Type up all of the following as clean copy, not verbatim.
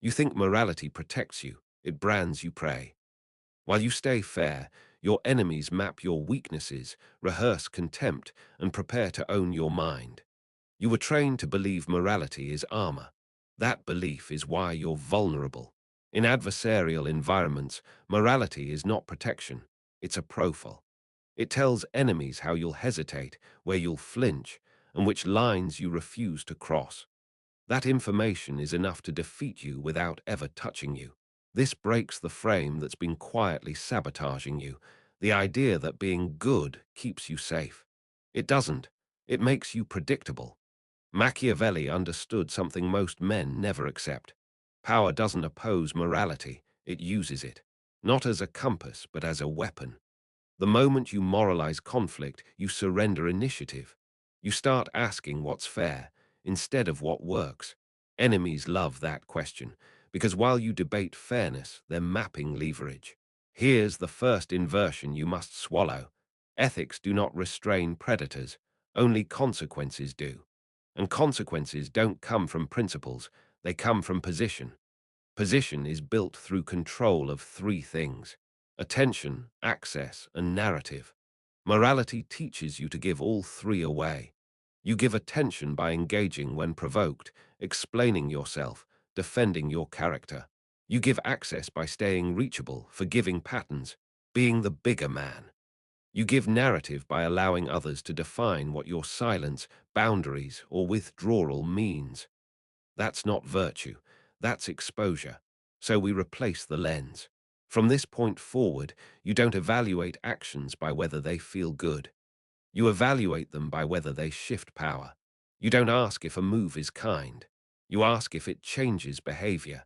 You think morality protects you, it brands you prey. While you stay fair, your enemies map your weaknesses, rehearse contempt, and prepare to own your mind. You were trained to believe morality is armor. That belief is why you're vulnerable. In adversarial environments, morality is not protection, it's a profile. It tells enemies how you'll hesitate, where you'll flinch, and which lines you refuse to cross. That information is enough to defeat you without ever touching you. This breaks the frame that's been quietly sabotaging you, the idea that being good keeps you safe. It doesn't. It makes you predictable. Machiavelli understood something most men never accept. Power doesn't oppose morality, it uses it. Not as a compass, but as a weapon. The moment you moralize conflict, you surrender initiative. You start asking what's fair instead of what works. Enemies love that question because while you debate fairness, they're mapping leverage. Here's the first inversion you must swallow. Ethics do not restrain predators, only consequences do. And consequences don't come from principles, they come from position. Position is built through control of three things: attention, access, and narrative. Morality teaches you to give all three away. You give attention by engaging when provoked, explaining yourself, defending your character. You give access by staying reachable, forgiving patterns, being the bigger man. You give narrative by allowing others to define what your silence, boundaries, or withdrawal means. That's not virtue, that's exposure. So we replace the lens. From this point forward, you don't evaluate actions by whether they feel good. You evaluate them by whether they shift power. You don't ask if a move is kind. You ask if it changes behavior.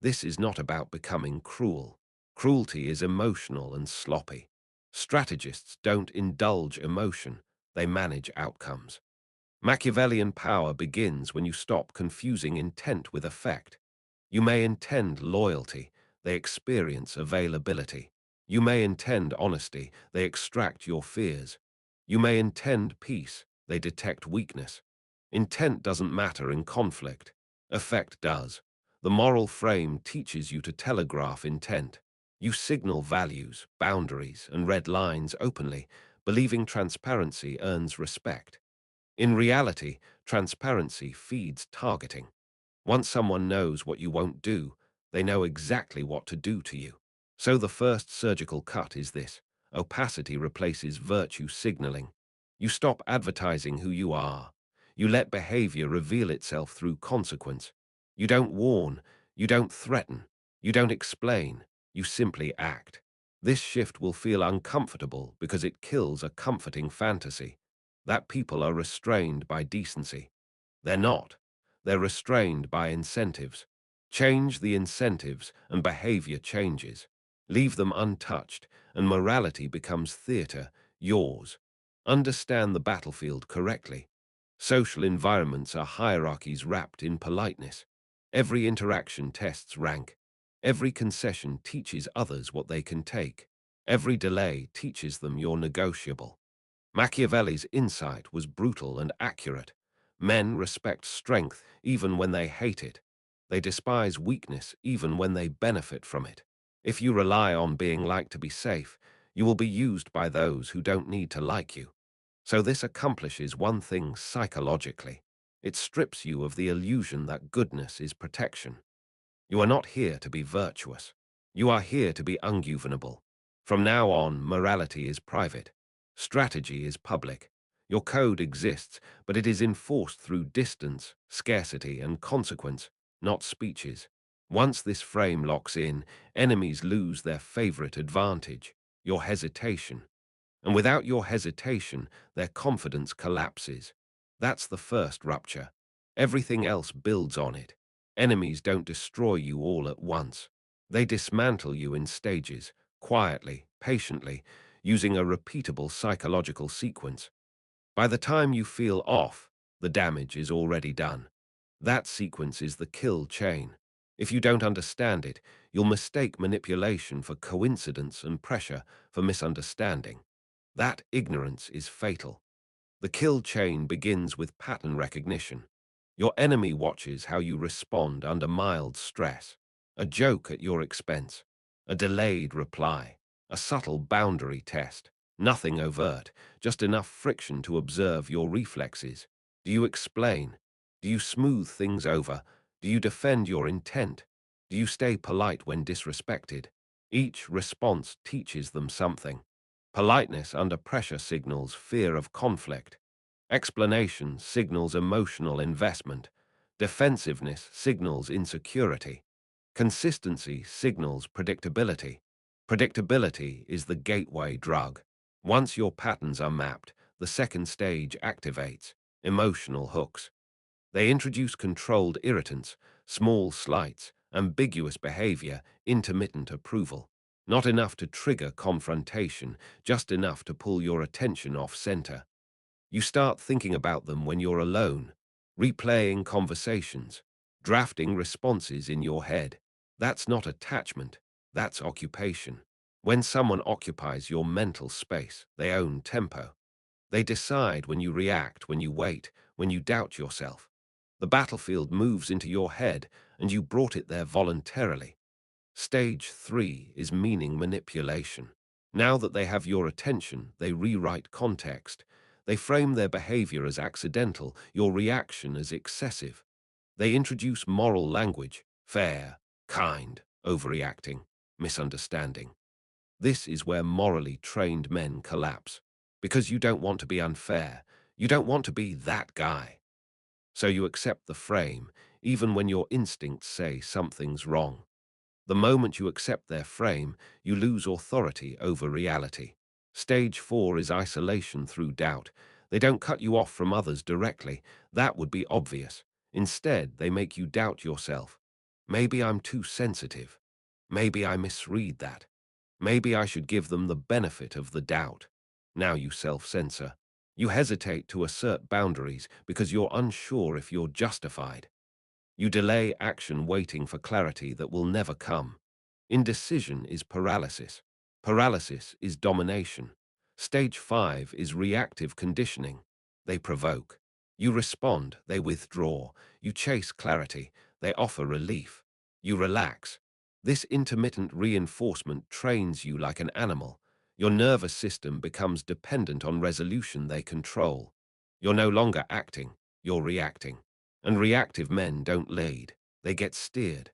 This is not about becoming cruel. Cruelty is emotional and sloppy. Strategists don't indulge emotion, they manage outcomes. Machiavellian power begins when you stop confusing intent with effect. You may intend loyalty, they experience availability. You may intend honesty, they extract your fears. You may intend peace, they detect weakness. Intent doesn't matter in conflict. Effect does. The moral frame teaches you to telegraph intent. You signal values, boundaries, and red lines openly, believing transparency earns respect. In reality, transparency feeds targeting. Once someone knows what you won't do, they know exactly what to do to you. So the first surgical cut is this: opacity replaces virtue signaling. You stop advertising who you are. You let behavior reveal itself through consequence. You don't warn, you don't threaten, you don't explain, you simply act. This shift will feel uncomfortable because it kills a comforting fantasy that people are restrained by decency. They're not. They're restrained by incentives. Change the incentives and behavior changes. Leave them untouched and morality becomes theater, yours. Understand the battlefield correctly. Social environments are hierarchies wrapped in politeness. Every interaction tests rank. Every concession teaches others what they can take. Every delay teaches them you're negotiable. Machiavelli's insight was brutal and accurate. Men respect strength even when they hate it. They despise weakness even when they benefit from it. If you rely on being liked to be safe, you will be used by those who don't need to like you. So this accomplishes one thing psychologically. It strips you of the illusion that goodness is protection. You are not here to be virtuous. You are here to be ungovernable. From now on, morality is private. Strategy is public. Your code exists, but it is enforced through distance, scarcity, and consequence, not speeches. Once this frame locks in, enemies lose their favorite advantage, your hesitation. And without your hesitation, their confidence collapses. That's the first rupture. Everything else builds on it. Enemies don't destroy you all at once. They dismantle you in stages, quietly, patiently, using a repeatable psychological sequence. By the time you feel off, the damage is already done. That sequence is the kill chain. If you don't understand it, you'll mistake manipulation for coincidence and pressure for misunderstanding. That ignorance is fatal. The kill chain begins with pattern recognition. Your enemy watches how you respond under mild stress. A joke at your expense, a delayed reply, a subtle boundary test. Nothing overt, just enough friction to observe your reflexes. Do you explain? Do you smooth things over? Do you defend your intent? Do you stay polite when disrespected? Each response teaches them something. Politeness under pressure signals fear of conflict. Explanation signals emotional investment. Defensiveness signals insecurity. Consistency signals predictability. Predictability is the gateway drug. Once your patterns are mapped, the second stage activates emotional hooks. They introduce controlled irritants, small slights, ambiguous behavior, intermittent approval. Not enough to trigger confrontation, just enough to pull your attention off center. You start thinking about them when you're alone, replaying conversations, drafting responses in your head. That's not attachment, that's occupation. When someone occupies your mental space, they own tempo. They decide when you react, when you wait, when you doubt yourself. The battlefield moves into your head, and you brought it there voluntarily. Stage 3 is meaning manipulation. Now that they have your attention, they rewrite context. They frame their behavior as accidental, your reaction as excessive. They introduce moral language, fair, kind, overreacting, misunderstanding. This is where morally trained men collapse. Because you don't want to be unfair. You don't want to be that guy. So you accept the frame, even when your instincts say something's wrong. The moment you accept their frame, you lose authority over reality. Stage 4 is isolation through doubt. They don't cut you off from others directly. That would be obvious. Instead, they make you doubt yourself. Maybe I'm too sensitive. Maybe I misread that. Maybe I should give them the benefit of the doubt. Now you self-censor. You hesitate to assert boundaries because you're unsure if you're justified. You delay action waiting for clarity that will never come. Indecision is paralysis. Paralysis is domination. Stage 5 is reactive conditioning. They provoke. You respond, they withdraw. You chase clarity, they offer relief. You relax. This intermittent reinforcement trains you like an animal. Your nervous system becomes dependent on resolution they control. You're no longer acting, you're reacting. And reactive men don't lead, they get steered.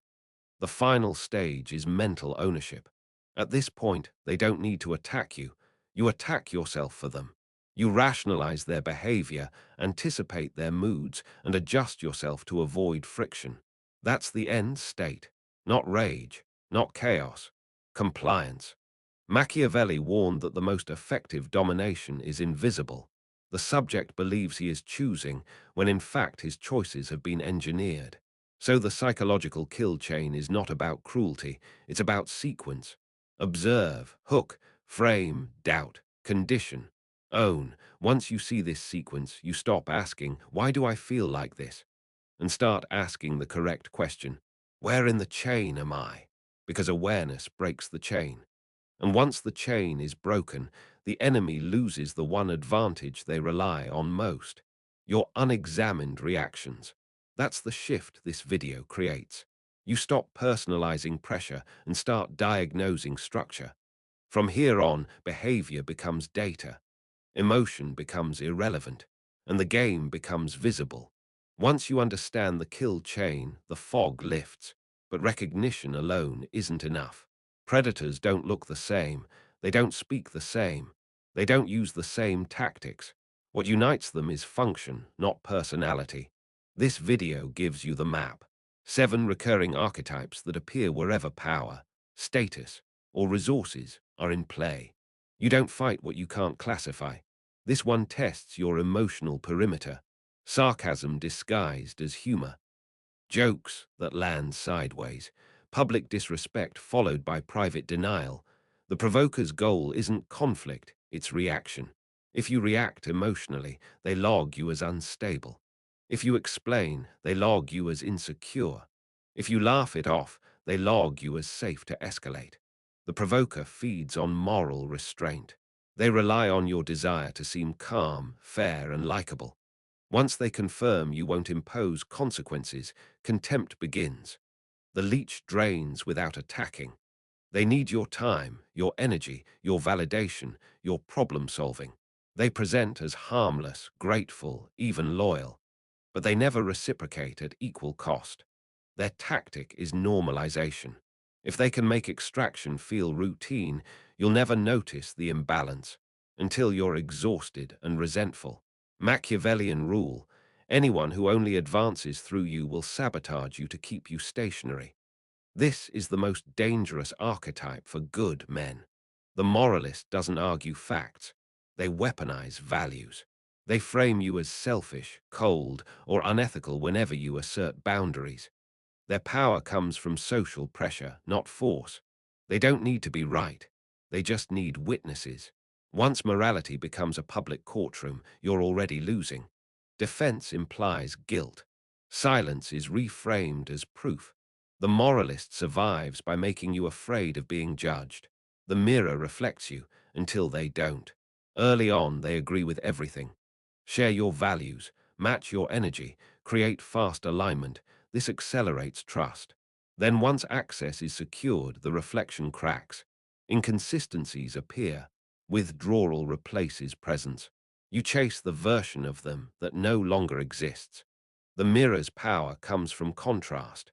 The final stage is mental ownership. At this point, they don't need to attack you. You attack yourself for them. You rationalize their behavior, anticipate their moods, and adjust yourself to avoid friction. That's the end state. Not rage, not chaos. Compliance. Machiavelli warned that the most effective domination is invisible. The subject believes he is choosing, when in fact his choices have been engineered. So the psychological kill chain is not about cruelty, it's about sequence. Observe, hook, frame, doubt, condition, own. Once you see this sequence, you stop asking, "Why do I feel like this?" and start asking the correct question, "Where in the chain am I?" Because awareness breaks the chain. And once the chain is broken, the enemy loses the one advantage they rely on most: your unexamined reactions. That's the shift this video creates. You stop personalizing pressure and start diagnosing structure. From here on, behavior becomes data, emotion becomes irrelevant, and the game becomes visible. Once you understand the kill chain, the fog lifts, but recognition alone isn't enough. Predators don't look the same, they don't speak the same, they don't use the same tactics. What unites them is function, not personality. This video gives you the map. 7 recurring archetypes that appear wherever power, status, or resources are in play. You don't fight what you can't classify. This one tests your emotional perimeter. Sarcasm disguised as humor. Jokes that land sideways. Public disrespect followed by private denial. The provoker's goal isn't conflict, it's reaction. If you react emotionally, they log you as unstable. If you explain, they log you as insecure. If you laugh it off, they log you as safe to escalate. The provoker feeds on moral restraint. They rely on your desire to seem calm, fair, and likable. Once they confirm you won't impose consequences, contempt begins. The leech drains without attacking. They need your time, your energy, your validation, your problem solving. They present as harmless, grateful, even loyal, but they never reciprocate at equal cost. Their tactic is normalization. If they can make extraction feel routine, you'll never notice the imbalance until you're exhausted and resentful. Machiavellian rule: anyone who only advances through you will sabotage you to keep you stationary. This is the most dangerous archetype for good men. The moralist doesn't argue facts. They weaponize values. They frame you as selfish, cold, or unethical whenever you assert boundaries. Their power comes from social pressure, not force. They don't need to be right. They just need witnesses. Once morality becomes a public courtroom, you're already losing. Defense implies guilt. Silence is reframed as proof. The moralist survives by making you afraid of being judged. The mirror reflects you until they don't. Early on, they agree with everything. Share your values, match your energy, create fast alignment. This accelerates trust. Then once access is secured, the reflection cracks. Inconsistencies appear. Withdrawal replaces presence. You chase the version of them that no longer exists. The mirror's power comes from contrast.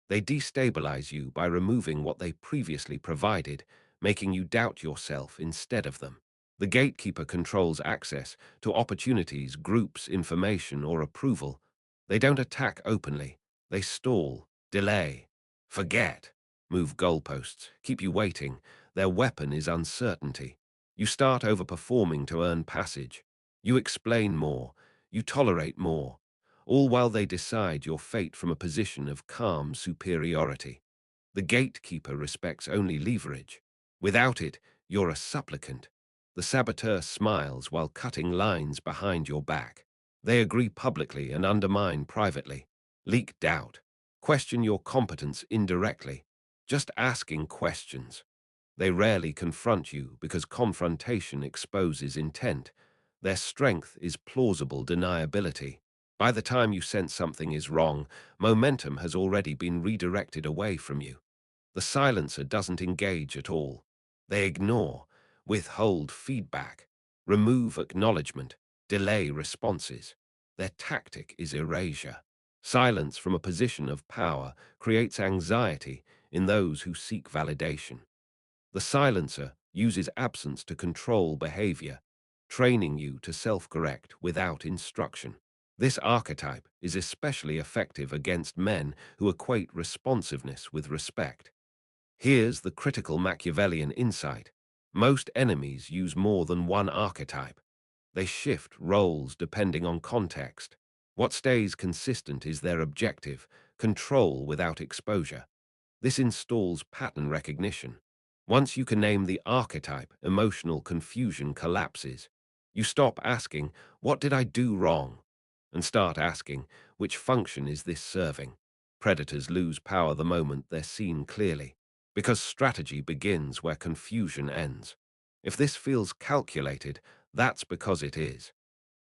They destabilize you by removing what they previously provided, making you doubt yourself instead of them. The gatekeeper controls access to opportunities, groups, information, or approval. They don't attack openly. They stall, delay, forget, move goalposts, keep you waiting. Their weapon is uncertainty. You start overperforming to earn passage. You explain more. You tolerate more, all while they decide your fate from a position of calm superiority. The gatekeeper respects only leverage. Without it, you're a supplicant. The saboteur smiles while cutting lines behind your back. They agree publicly and undermine privately. Leak doubt. Question your competence indirectly. Just asking questions. They rarely confront you because confrontation exposes intent. Their strength is plausible deniability. By the time you sense something is wrong, momentum has already been redirected away from you. The silencer doesn't engage at all. They ignore, withhold feedback, remove acknowledgement, delay responses. Their tactic is erasure. Silence from a position of power creates anxiety in those who seek validation. The silencer uses absence to control behavior, training you to self-correct without instruction. This archetype is especially effective against men who equate responsiveness with respect. Here's the critical Machiavellian insight. Most enemies use more than one archetype. They shift roles depending on context. What stays consistent is their objective: control without exposure. This installs pattern recognition. Once you can name the archetype, emotional confusion collapses. You stop asking, "What did I do wrong?" and start asking, "Which function is this serving?" Predators lose power the moment they're seen clearly, because strategy begins where confusion ends. If this feels calculated, that's because it is.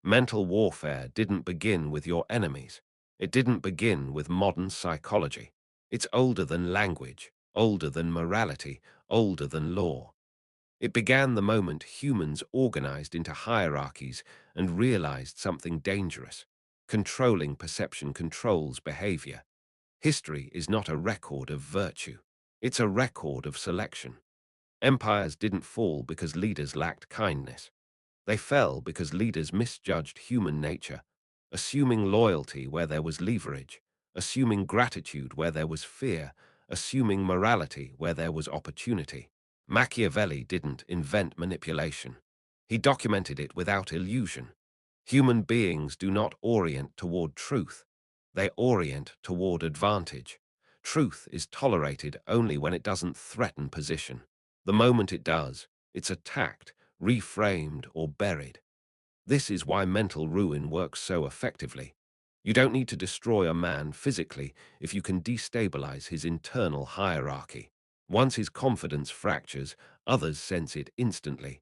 Mental warfare didn't begin with your enemies. It didn't begin with modern psychology. It's older than language, older than morality, older than law. It began the moment humans organized into hierarchies and realized something dangerous. Controlling perception controls behavior. History is not a record of virtue. It's a record of selection. Empires didn't fall because leaders lacked kindness. They fell because leaders misjudged human nature, assuming loyalty where there was leverage, assuming gratitude where there was fear, assuming morality where there was opportunity. Machiavelli didn't invent manipulation. He documented it without illusion. Human beings do not orient toward truth. They orient toward advantage. Truth is tolerated only when it doesn't threaten position. The moment it does, it's attacked, reframed, or buried. This is why mental ruin works so effectively. You don't need to destroy a man physically if you can destabilize his internal hierarchy. Once his confidence fractures, others sense it instantly.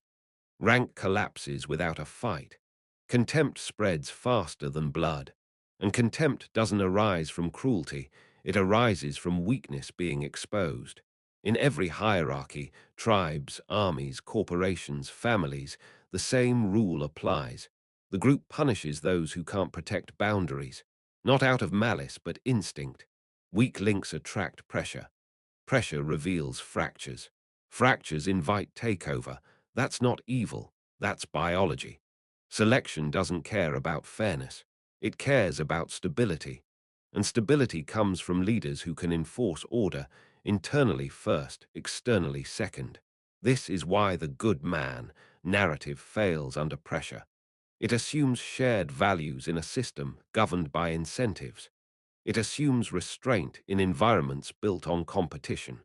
Rank collapses without a fight. Contempt spreads faster than blood. And contempt doesn't arise from cruelty, it arises from weakness being exposed. In every hierarchy, tribes, armies, corporations, families, the same rule applies. The group punishes those who can't protect boundaries, not out of malice but instinct. Weak links attract pressure. Pressure reveals fractures. Fractures invite takeover. That's not evil, that's biology. Selection doesn't care about fairness. It cares about stability. And stability comes from leaders who can enforce order, internally first, externally second. This is why the good man narrative fails under pressure. It assumes shared values in a system governed by incentives. It assumes restraint in environments built on competition.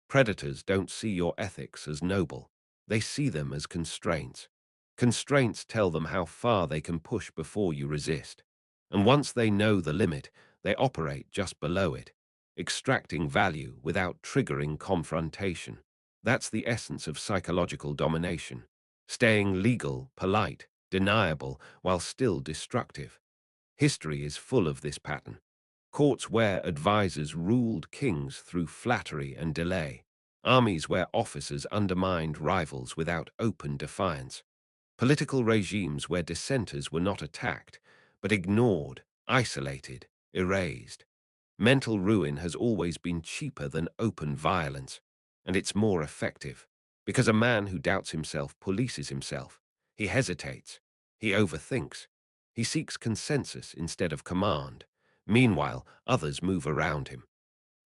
Predators don't see your ethics as noble. They see them as constraints. Constraints tell them how far they can push before you resist. And once they know the limit, they operate just below it, extracting value without triggering confrontation. That's the essence of psychological domination. Staying legal, polite, deniable, while still destructive. History is full of this pattern. Courts where advisors ruled kings through flattery and delay. Armies where officers undermined rivals without open defiance. Political regimes where dissenters were not attacked, but ignored, isolated, erased. Mental ruin has always been cheaper than open violence, and it's more effective, because a man who doubts himself polices himself. He hesitates. He overthinks. He seeks consensus instead of command. Meanwhile, others move around him.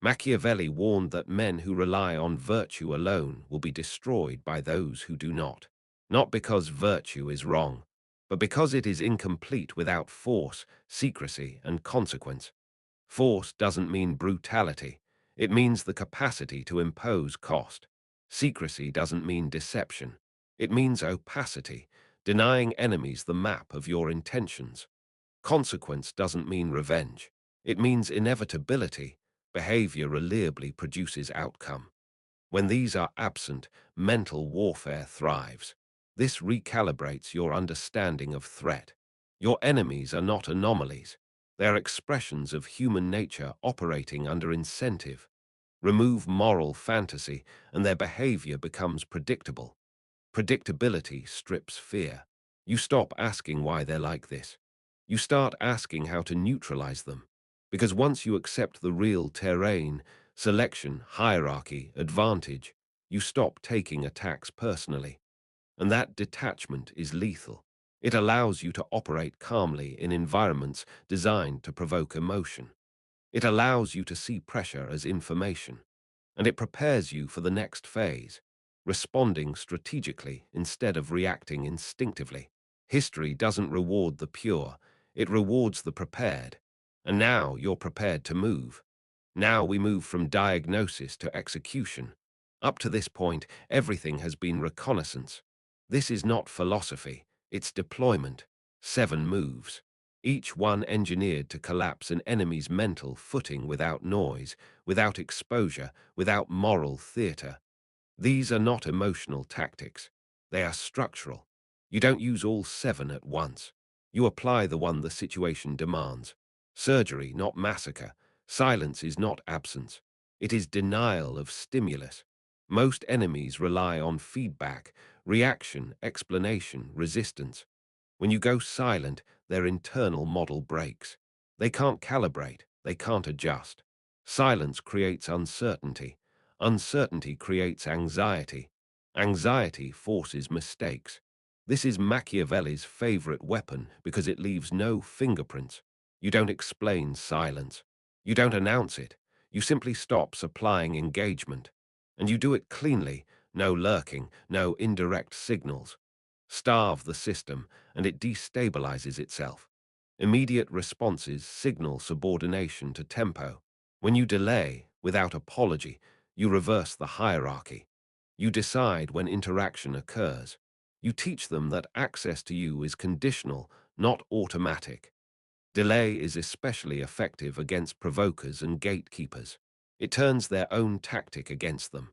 Machiavelli warned that men who rely on virtue alone will be destroyed by those who do not. Not because virtue is wrong, but because it is incomplete without force, secrecy, and consequence. Force doesn't mean brutality. It means the capacity to impose cost. Secrecy doesn't mean deception. It means opacity, denying enemies the map of your intentions. Consequence doesn't mean revenge. It means inevitability. Behavior reliably produces outcome. When these are absent, mental warfare thrives. This recalibrates your understanding of threat. Your enemies are not anomalies. They are expressions of human nature operating under incentive. Remove moral fantasy, and their behavior becomes predictable. Predictability strips fear. You stop asking why they're like this. You start asking how to neutralize them. Because once you accept the real terrain, selection, hierarchy, advantage, you stop taking attacks personally. And that detachment is lethal. It allows you to operate calmly in environments designed to provoke emotion. It allows you to see pressure as information. And it prepares you for the next phase, responding strategically instead of reacting instinctively. History doesn't reward the pure, it rewards the prepared. And now you're prepared to move. Now we move from diagnosis to execution. Up to this point, everything has been reconnaissance. This is not philosophy, it's deployment. 7 moves. Each one engineered to collapse an enemy's mental footing without noise, without exposure, without moral theater. These are not emotional tactics. They are structural. You don't use all 7 at once. You apply the one the situation demands. Surgery, not massacre. Silence is not absence. It is denial of stimulus. Most enemies rely on feedback, reaction, explanation, resistance. When you go silent, their internal model breaks. They can't calibrate, they can't adjust. Silence creates uncertainty. Uncertainty creates anxiety. Anxiety forces mistakes. This is Machiavelli's favorite weapon because it leaves no fingerprints. You don't explain silence. You don't announce it. You simply stop supplying engagement. And you do it cleanly, no lurking, no indirect signals. Starve the system, and it destabilizes itself. Immediate responses signal subordination to tempo. When you delay, without apology, you reverse the hierarchy. You decide when interaction occurs. You teach them that access to you is conditional, not automatic. Delay is especially effective against provokers and gatekeepers. It turns their own tactic against them.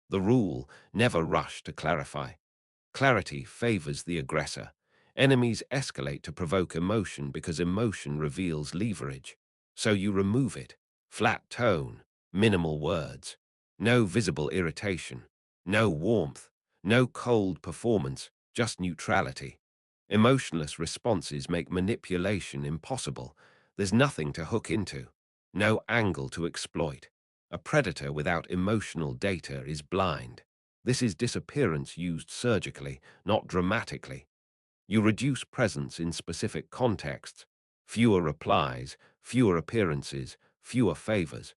The rule, never rush to clarify. Clarity favors the aggressor. Enemies escalate to provoke emotion because emotion reveals leverage. So you remove it. Flat tone, minimal words, no visible irritation, no warmth, no cold performance, just neutrality. Emotionless responses make manipulation impossible. There's nothing to hook into, no angle to exploit. A predator without emotional data is blind. This is disappearance used surgically, not dramatically. You reduce presence in specific contexts, fewer replies, fewer appearances, fewer favors.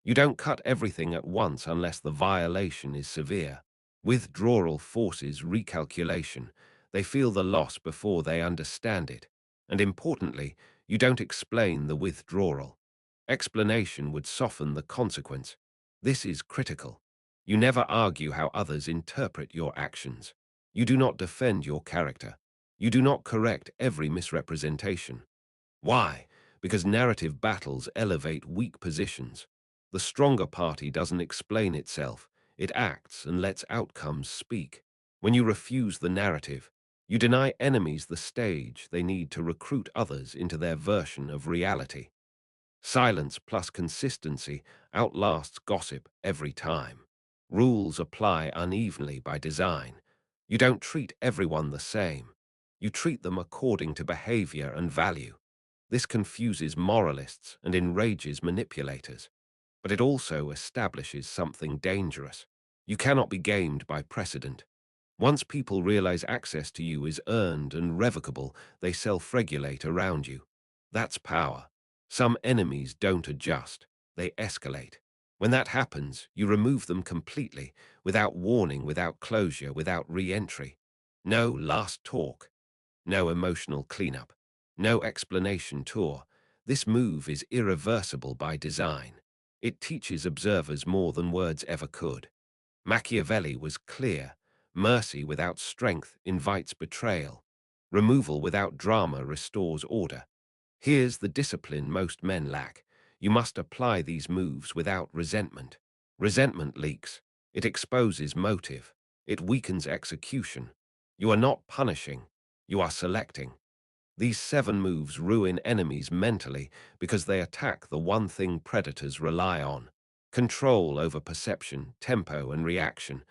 You don't cut everything at once unless the violation is severe. Withdrawal forces recalculation. They feel the loss before they understand it. And importantly, you don't explain the withdrawal. Explanation would soften the consequence. This is critical. You never argue how others interpret your actions. You do not defend your character. You do not correct every misrepresentation. Why? Because narrative battles elevate weak positions. The stronger party doesn't explain itself. It acts and lets outcomes speak. When you refuse the narrative, you deny enemies the stage they need to recruit others into their version of reality. Silence plus consistency outlasts gossip every time. Rules apply unevenly by design. You don't treat everyone the same. You treat them according to behavior and value. This confuses moralists and enrages manipulators. But it also establishes something dangerous. You cannot be gamed by precedent. Once people realize access to you is earned and revocable, they self-regulate around you. That's power. Some enemies don't adjust. They escalate. When that happens, you remove them completely, without warning, without closure, without re-entry. No last talk. No emotional cleanup. No explanation tour. This move is irreversible by design. It teaches observers more than words ever could. Machiavelli was clear. Mercy without strength invites betrayal. Removal without drama restores order. Here's the discipline most men lack. You must apply these moves without resentment. Resentment leaks. It exposes motive. It weakens execution. You are not punishing. You are selecting. These 7 moves ruin enemies mentally because they attack the one thing predators rely on: control over perception, tempo, and reaction.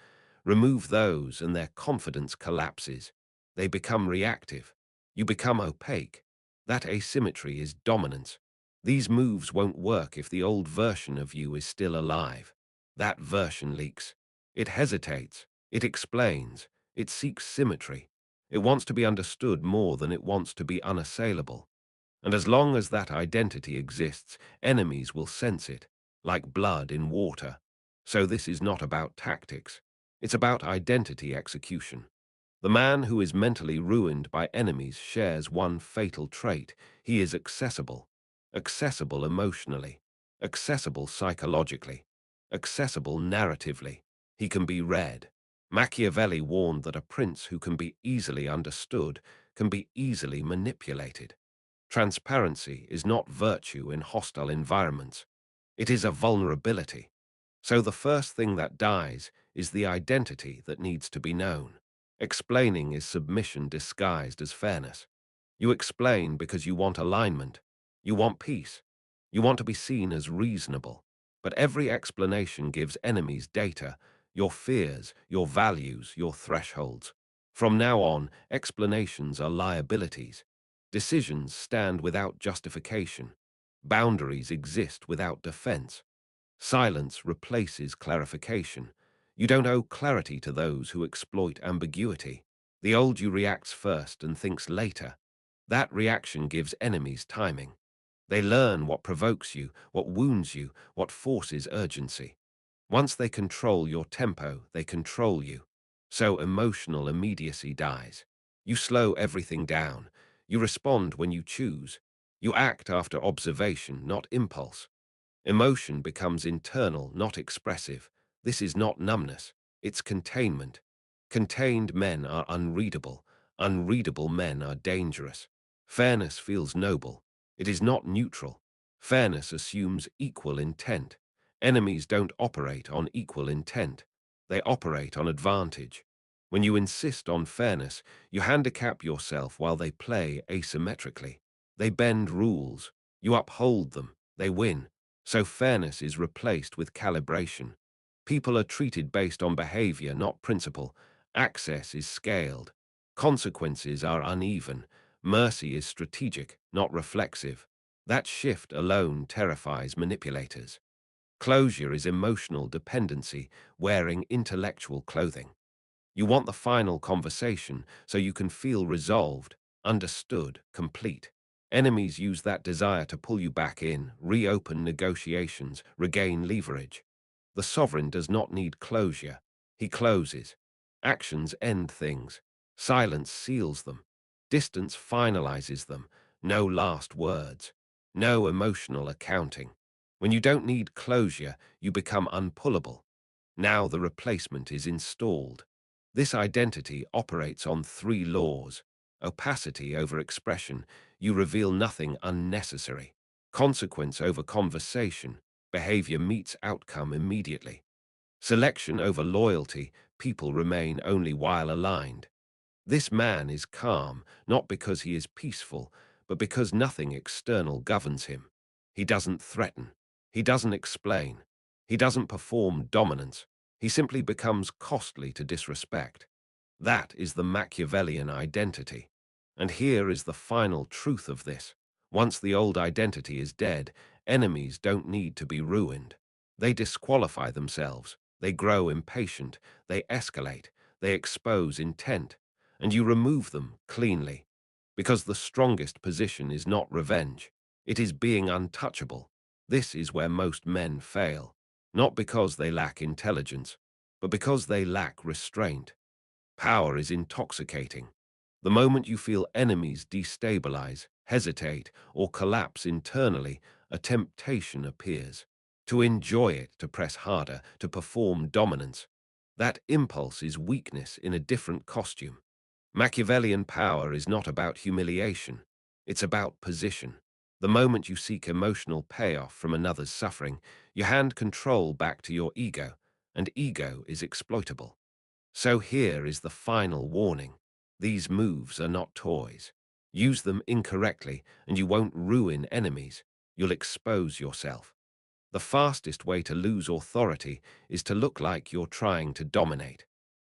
Remove those and their confidence collapses. They become reactive. You become opaque. That asymmetry is dominance. These moves won't work if the old version of you is still alive. That version leaks. It hesitates. It explains. It seeks symmetry. It wants to be understood more than it wants to be unassailable. And as long as that identity exists, enemies will sense it, like blood in water. So this is not about tactics. It's about identity execution. The man who is mentally ruined by enemies shares one fatal trait. He is accessible. Accessible emotionally. Accessible psychologically. Accessible narratively. He can be read. Machiavelli warned that a prince who can be easily understood can be easily manipulated. Transparency is not virtue in hostile environments. It is a vulnerability. So the first thing that dies is the identity that needs to be known. Explaining is submission disguised as fairness. You explain because you want alignment. You want peace. You want to be seen as reasonable. But every explanation gives enemies data, your fears, your values, your thresholds. From now on, explanations are liabilities. Decisions stand without justification. Boundaries exist without defense. Silence replaces clarification. You don't owe clarity to those who exploit ambiguity. The old you reacts first and thinks later. That reaction gives enemies timing. They learn what provokes you, what wounds you, what forces urgency. Once they control your tempo, they control you. So emotional immediacy dies. You slow everything down. You respond when you choose. You act after observation, not impulse. Emotion becomes internal, not expressive. This is not numbness. It's containment. Contained men are unreadable. Unreadable men are dangerous. Fairness feels noble. It is not neutral. Fairness assumes equal intent. Enemies don't operate on equal intent. They operate on advantage. When you insist on fairness, you handicap yourself while they play asymmetrically. They bend rules. You uphold them. They win. So fairness is replaced with calibration. People are treated based on behavior, not principle. Access is scaled. Consequences are uneven. Mercy is strategic, not reflexive. That shift alone terrifies manipulators. Closure is emotional dependency, wearing intellectual clothing. You want the final conversation so you can feel resolved, understood, complete. Enemies use that desire to pull you back in, reopen negotiations, regain leverage. The sovereign does not need closure. He closes. Actions end things. Silence seals them. Distance finalizes them. No last words. No emotional accounting. When you don't need closure, you become unpullable. Now the replacement is installed. This identity operates on three laws: opacity over expression, you reveal nothing unnecessary; consequence over conversation, behavior meets outcome immediately; selection over loyalty, people remain only while aligned. This man is calm, not because he is peaceful, but because nothing external governs him. He doesn't threaten. He doesn't explain. He doesn't perform dominance. He simply becomes costly to disrespect. That is the Machiavellian identity. And here is the final truth of this. Once the old identity is dead, enemies don't need to be ruined. They disqualify themselves. They grow impatient. They escalate. They expose intent. And you remove them cleanly. Because the strongest position is not revenge. It is being untouchable. This is where most men fail. Not because they lack intelligence, but because they lack restraint. Power is intoxicating. The moment you feel enemies destabilize, hesitate, or collapse internally, a temptation appears. To enjoy it, to press harder, to perform dominance. That impulse is weakness in a different costume. Machiavellian power is not about humiliation. It's about position. The moment you seek emotional payoff from another's suffering, you hand control back to your ego, and ego is exploitable. So here is the final warning. These moves are not toys. Use them incorrectly, and you won't ruin enemies. You'll expose yourself. The fastest way to lose authority is to look like you're trying to dominate.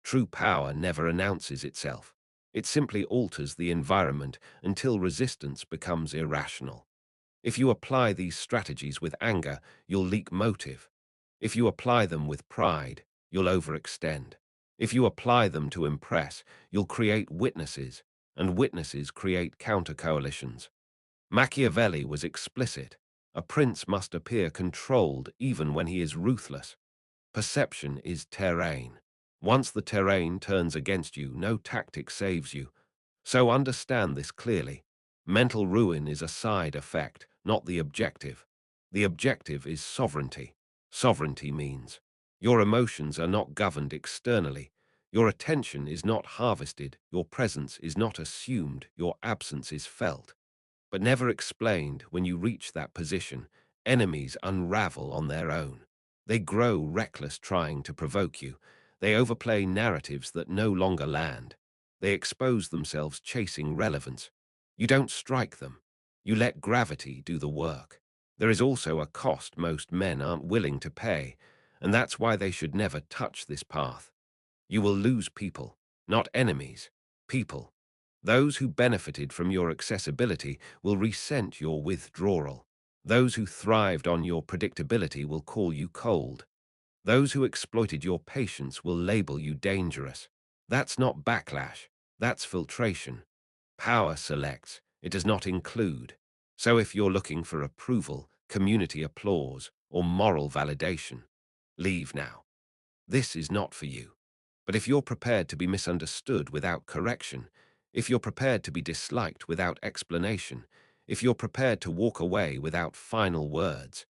True power never announces itself. It simply alters the environment until resistance becomes irrational. If you apply these strategies with anger, you'll leak motive. If you apply them with pride, you'll overextend. If you apply them to impress, you'll create witnesses, and witnesses create counter-coalitions. Machiavelli was explicit. A prince must appear controlled even when he is ruthless. Perception is terrain. Once the terrain turns against you, no tactic saves you. So understand this clearly. Mental ruin is a side effect, not the objective. The objective is sovereignty. Sovereignty means your emotions are not governed externally. Your attention is not harvested. Your presence is not assumed. Your absence is felt, but never explained. When you reach that position, enemies unravel on their own. They grow reckless trying to provoke you. They overplay narratives that no longer land. They expose themselves chasing relevance. You don't strike them. You let gravity do the work. There is also a cost most men aren't willing to pay, and that's why they should never touch this path. You will lose people, not enemies, people. Those who benefited from your accessibility will resent your withdrawal. Those who thrived on your predictability will call you cold. Those who exploited your patience will label you dangerous. That's not backlash. That's filtration. Power selects. It does not include. So if you're looking for approval, community applause, or moral validation, leave now. This is not for you. But if you're prepared to be misunderstood without correction, if you're prepared to be disliked without explanation, if you're prepared to walk away without final words,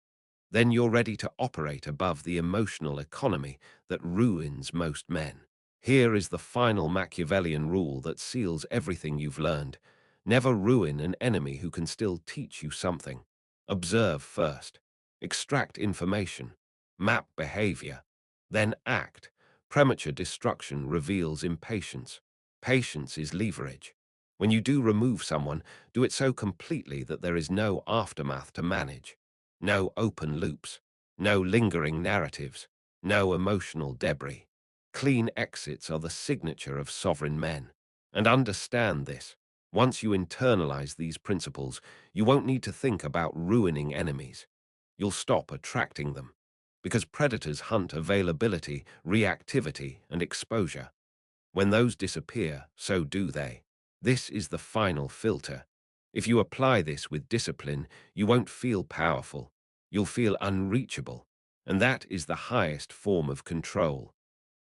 then you're ready to operate above the emotional economy that ruins most men. Here is the final Machiavellian rule that seals everything you've learned. Never ruin an enemy who can still teach you something. Observe first. Extract information. Map behavior. Then act. Premature destruction reveals impatience. Patience is leverage. When you do remove someone, do it so completely that there is no aftermath to manage, no open loops, no lingering narratives, no emotional debris. Clean exits are the signature of sovereign men. And understand this. Once you internalize these principles, you won't need to think about ruining enemies. You'll stop attracting them. Because predators hunt availability, reactivity, and exposure. When those disappear, so do they. This is the final filter. If you apply this with discipline, you won't feel powerful. You'll feel unreachable. And that is the highest form of control.